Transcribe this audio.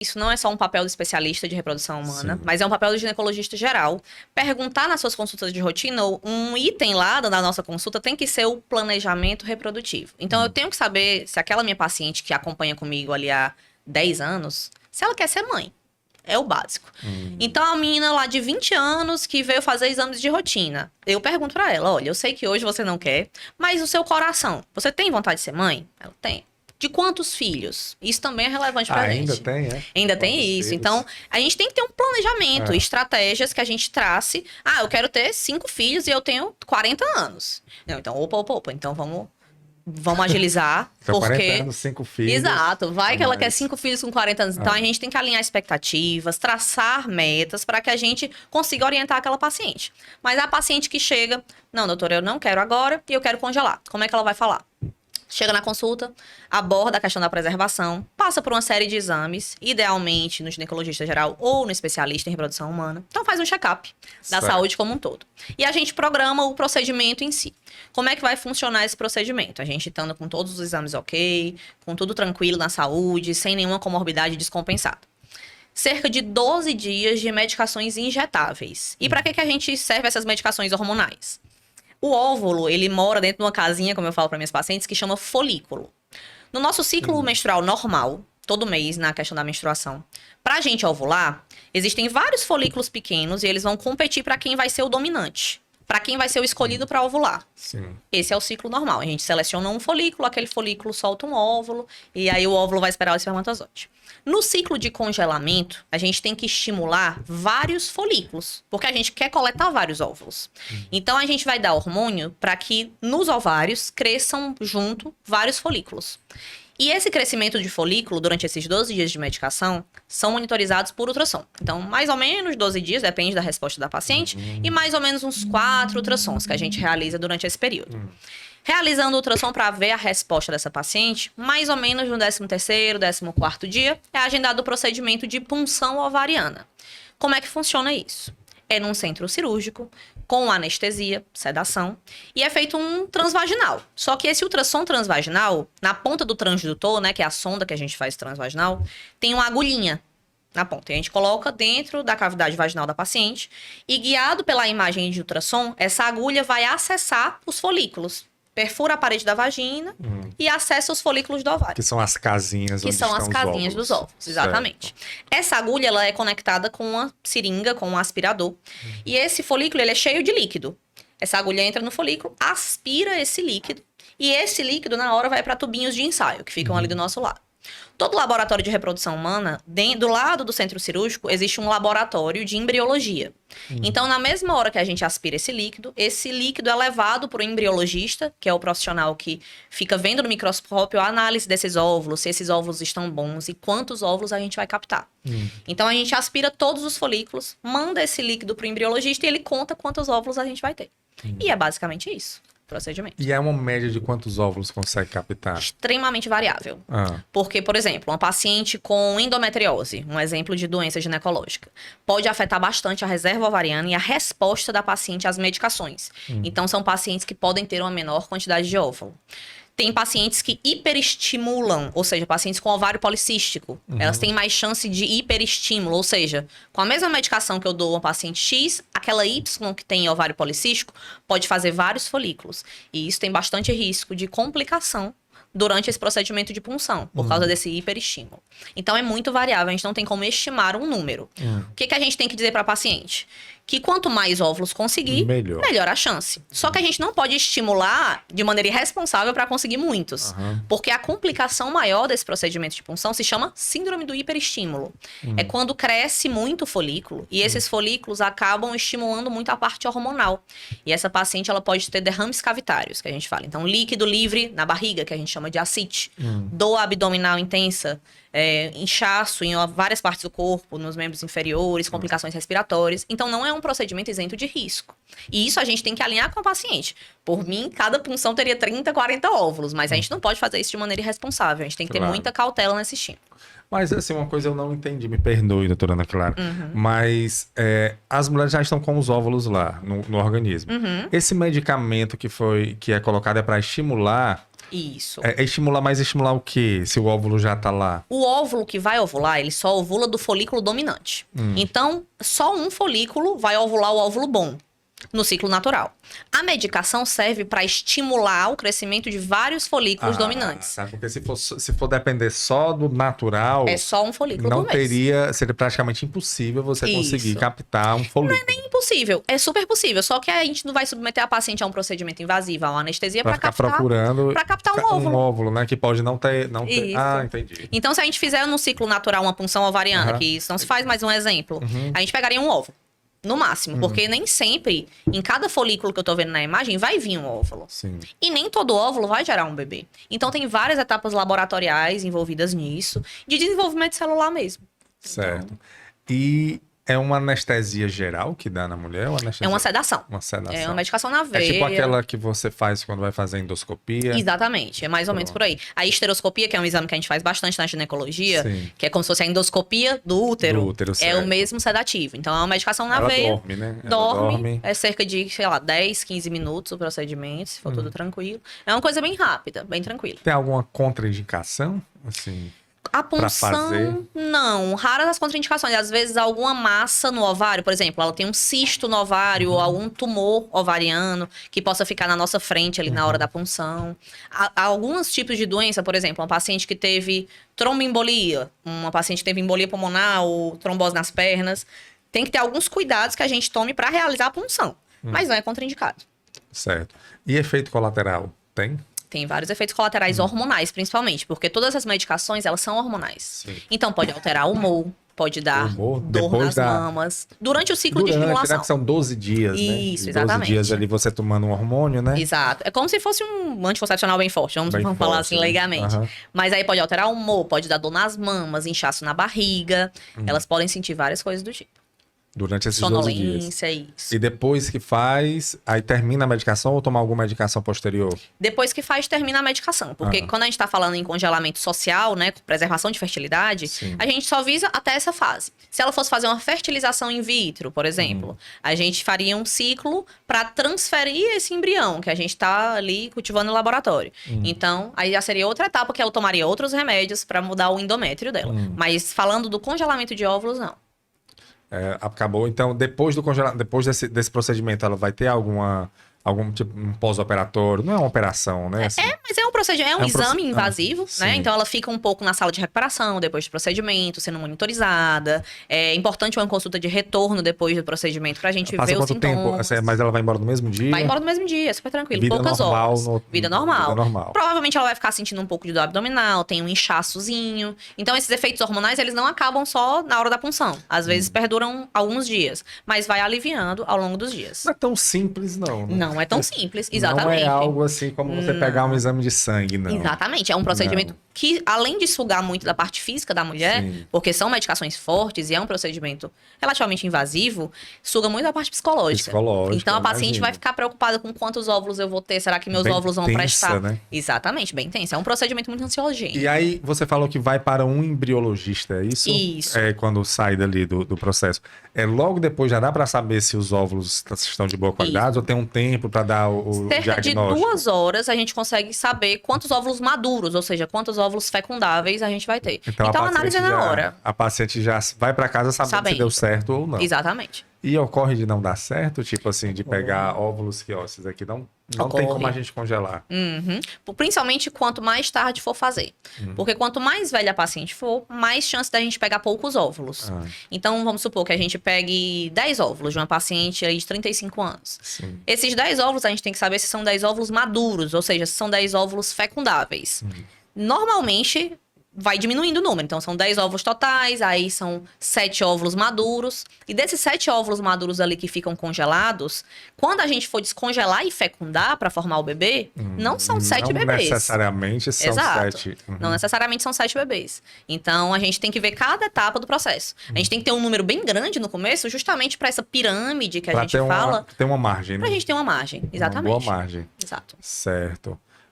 Isso não é só um papel do especialista de reprodução humana, Sim. mas é um papel do ginecologista geral. Perguntar nas suas consultas de rotina, um item lá da nossa consulta tem que ser o planejamento reprodutivo. Então, eu tenho que saber se aquela minha paciente que acompanha comigo ali há 10 anos, se ela quer ser mãe. É o básico. Então, a menina lá de 20 anos que veio fazer exames de rotina, eu pergunto pra ela, olha, eu sei que hoje você não quer, mas o seu coração, você tem vontade de ser mãe? Ela tem. De quantos filhos? Isso também é relevante pra gente. Ainda tem, é? Ainda tem Quantos isso. filhos? Então, a gente tem que ter um planejamento, estratégias que a gente trace. Ah, eu quero ter 5 filhos e eu tenho 40 anos. Não, então, opa. Então, vamos agilizar. São porque... 40 anos, 5 filhos. Exato. Vai que ela quer Mas- 5 filhos com 40 anos. Então, a gente tem que alinhar expectativas, traçar metas para que a gente consiga orientar aquela paciente. Mas a paciente que chega, não, doutora, eu não quero agora e eu quero congelar. Como é que ela vai falar? Chega na consulta, aborda a questão da preservação, passa por uma série de exames, idealmente no ginecologista geral ou no especialista em reprodução humana. Então faz um check-up da Certo. saúde como um todo. E a gente programa o procedimento em si. Como é que vai funcionar esse procedimento? A gente estando com todos os exames ok, com tudo tranquilo na saúde, sem nenhuma comorbidade descompensada. Cerca de 12 dias de medicações injetáveis. E para que a gente serve essas medicações hormonais? O óvulo, ele mora dentro de uma casinha, como eu falo para minhas pacientes, que chama folículo. No nosso ciclo menstrual normal, todo mês, na questão da menstruação, para a gente ovular, existem vários folículos pequenos e eles vão competir para quem vai ser o dominante, para quem vai ser o escolhido para ovular. Sim. Esse é o ciclo normal. A gente seleciona um folículo, aquele folículo solta um óvulo, e aí o óvulo vai esperar o espermatozoide. No ciclo de congelamento, a gente tem que estimular vários folículos, porque a gente quer coletar vários óvulos. Então, a gente vai dar hormônio para que nos ovários cresçam junto vários folículos. E esse crescimento de folículo, durante esses 12 dias de medicação, são monitorizados por ultrassom. Então, mais ou menos 12 dias, depende da resposta da paciente, e mais ou menos uns 4 ultrassons que a gente realiza durante esse período. Realizando o ultrassom para ver a resposta dessa paciente, mais ou menos no 13º, 14º dia, é agendado o procedimento de punção ovariana. Como é que funciona isso? É num centro cirúrgico, com anestesia, sedação, e é feito um transvaginal. Só que esse ultrassom transvaginal, na ponta do transdutor, né, que é a sonda que a gente faz transvaginal, tem uma agulhinha na ponta. E a gente coloca dentro da cavidade vaginal da paciente e, guiado pela imagem de ultrassom, essa agulha vai acessar os folículos. Perfura a parede da vagina e acessa os folículos do ovário. Que são as casinhas Que onde são estão as os casinhas dos óvulos, exatamente. Essa agulha, ela é conectada com uma seringa, com um aspirador. E esse folículo, ele é cheio de líquido. Essa agulha entra no folículo, aspira esse líquido. E esse líquido, na hora, vai para tubinhos de ensaio, que ficam ali do nosso lado. Todo laboratório de reprodução humana, do lado do centro cirúrgico, existe um laboratório de embriologia. Então, na mesma hora que a gente aspira esse líquido é levado para o embriologista, que é o profissional que fica vendo no microscópio a análise desses óvulos, se esses óvulos estão bons e quantos óvulos a gente vai captar. Então, a gente aspira todos os folículos, manda esse líquido para o embriologista e ele conta quantos óvulos a gente vai ter. E é basicamente isso, o procedimento. E é uma média de quantos óvulos consegue captar? Extremamente variável. Porque, por exemplo, uma paciente com endometriose, um exemplo de doença ginecológica, pode afetar bastante a reserva ovariana e a resposta da paciente às medicações. Então, são pacientes que podem ter uma menor quantidade de óvulo. Tem pacientes que hiperestimulam, ou seja, pacientes com ovário policístico. Elas têm mais chance de hiperestímulo, ou seja, com a mesma medicação que eu dou a uma paciente X, aquela Y que tem ovário policístico pode fazer vários folículos. E isso tem bastante risco de complicação durante esse procedimento de punção, por causa desse hiperestímulo. Então, é muito variável, a gente não tem como estimar um número. O que a gente tem que dizer para a paciente? Que quanto mais óvulos conseguir, melhor a chance. Só que a gente não pode estimular de maneira irresponsável para conseguir muitos. Porque a complicação maior desse procedimento de punção se chama síndrome do hiperestímulo. É quando cresce muito o folículo e esses folículos acabam estimulando muito a parte hormonal. E essa paciente, ela pode ter derrames cavitários, que a gente fala. Então, líquido livre na barriga, que a gente chama de ascite. Dor abdominal intensa, inchaço em várias partes do corpo, nos membros inferiores, complicações respiratórias. Então, não é um procedimento isento de risco. E isso a gente tem que alinhar com a paciente. Por mim, cada punção teria 30, 40 óvulos, mas a gente não pode fazer isso de maneira irresponsável. A gente tem que ter muita cautela nesse estímulo. Mas, assim, uma coisa eu não entendi, me perdoe, doutora Ana Clara, mas as mulheres já estão com os óvulos lá, no organismo. Esse medicamento que é colocado é para estimular Isso. Estimular o quê? Se o óvulo já tá lá? O óvulo que vai ovular, ele só ovula do folículo dominante. Então, só um folículo vai ovular o óvulo bom no ciclo natural. A medicação serve para estimular o crescimento de vários folículos dominantes. Tá, porque se for depender só do natural, É só um folículo não por mês. seria praticamente impossível você conseguir captar um folículo. Não é nem impossível, é super possível. Só que a gente não vai submeter a paciente a um procedimento invasivo, a uma anestesia Pra para ficar procurando captar um óvulo. Um óvulo, né? Que pode não ter. Isso. Ah, entendi. Então, se a gente fizer no ciclo natural uma punção ovariana, que isso não se faz, mais um exemplo, a gente pegaria um óvulo. No máximo, porque nem sempre, em cada folículo que eu tô vendo na imagem, vai vir um óvulo. Sim. E nem todo óvulo vai gerar um bebê. Então tem várias etapas laboratoriais envolvidas nisso, de desenvolvimento celular mesmo. Certo. E é uma anestesia geral que dá na mulher? Ou anestesia? É uma sedação. Uma sedação. É uma medicação na veia. É tipo aquela que você faz quando vai fazer endoscopia? Exatamente, é mais ou menos por aí. A histeroscopia, que é um exame que a gente faz bastante na ginecologia, que é como se fosse a endoscopia do útero, é certo. o mesmo sedativo. Então é uma medicação na Ela veia. Dorme, né? Dorme. É cerca de, 10, 15 minutos o procedimento, se for tudo tranquilo. É uma coisa bem rápida, bem tranquila. Tem alguma contraindicação? Assim, a punção, não. Raras as contraindicações. Às vezes, alguma massa no ovário, por exemplo, ela tem um cisto no ovário ou algum tumor ovariano que possa ficar na nossa frente ali na hora da punção. Há alguns tipos de doença, por exemplo, uma paciente que teve tromboembolia, uma paciente que teve embolia pulmonar ou trombose nas pernas. Tem que ter alguns cuidados que a gente tome para realizar a punção. Mas não é contraindicado. Certo. E efeito colateral? Tem? Tem vários efeitos colaterais hormonais, principalmente, porque todas as medicações, elas são hormonais. Sim. Então, pode alterar o humor, pode dar dor nas mamas, durante o ciclo de estimulação. Né, que são 12 dias, né? Isso, exatamente. 12 dias ali você tomando um hormônio, né? Exato. É como se fosse um anticoncepcional bem forte, vamos falar assim leigamente. Mas aí pode alterar o humor, pode dar dor nas mamas, inchaço na barriga. Elas podem sentir várias coisas do tipo. Durante esses 12 dias. Sonolência, isso. E depois que faz, aí termina a medicação ou toma alguma medicação posterior? Depois que faz, termina a medicação. Porque quando a gente tá falando em congelamento social, né, preservação de fertilidade, a gente só visa até essa fase. Se ela fosse fazer uma fertilização in vitro, por exemplo, a gente faria um ciclo para transferir esse embrião que a gente tá ali cultivando no laboratório. Então, aí já seria outra etapa que ela tomaria outros remédios para mudar o endométrio dela. Mas falando do congelamento de óvulos, não. Acabou. Então, depois desse procedimento, ela vai ter algum tipo um pós-operatório? Não é uma operação, né? Assim. Mas é um procedimento, é um exame invasivo, né? Então ela fica um pouco na sala de recuperação depois do procedimento, sendo monitorizada. É importante uma consulta de retorno depois do procedimento pra gente ver os sintomas. Tempo? Mas ela vai embora no mesmo dia? Vai embora no mesmo dia, super tranquilo. Vida poucas normal, horas. Vida normal. Provavelmente ela vai ficar sentindo um pouco de dor abdominal, tem um inchaçozinho. Então esses efeitos hormonais, eles não acabam só na hora da punção. Às vezes perduram alguns dias, mas vai aliviando ao longo dos dias. Não é tão simples, não. Né? Não é tão simples, exatamente. Não é algo assim como você pegar um exame de sangue, não. Exatamente, é um procedimento que, além de sugar muito da parte física da mulher, porque são medicações fortes e é um procedimento relativamente invasivo, suga muito da parte psicológica. Então a paciente vai ficar preocupada com quantos óvulos eu vou ter, será que meus óvulos vão prestar? Né? Exatamente, bem tenso. É um procedimento muito ansiogênico. E aí você falou que vai para um embriologista, é isso? Isso. É quando sai dali do processo. Logo depois já dá para saber se os óvulos estão de boa qualidade ou tem um tempo para dar o cerca diagnóstico? De 2 horas a gente consegue saber quantos óvulos maduros, ou seja, quantos óvulos fecundáveis a gente vai ter. Então a análise é na hora. A paciente já vai para casa sabendo se deu certo ou não. Exatamente. E ocorre de não dar certo? Tipo assim, de pegar óvulos que, esses aqui não tem como a gente congelar. Principalmente quanto mais tarde for fazer. Porque quanto mais velha a paciente for, mais chance da gente pegar poucos óvulos. Então, vamos supor que a gente pegue 10 óvulos de uma paciente aí de 35 anos. Sim. Esses 10 óvulos, a gente tem que saber se são 10 óvulos maduros, ou seja, se são 10 óvulos fecundáveis. Normalmente vai diminuindo o número. Então, são 10 óvulos totais, aí são 7 óvulos maduros. E desses 7 óvulos maduros ali que ficam congelados, quando a gente for descongelar e fecundar para formar o bebê, não são 7 bebês. Não necessariamente são 7. Não necessariamente são 7 bebês. Então, a gente tem que ver cada etapa do processo. A gente tem que ter um número bem grande no começo, justamente para essa pirâmide que a gente fala. Ter uma margem, né? Pra gente ter uma margem, exatamente. Uma boa margem. Exato. Certo.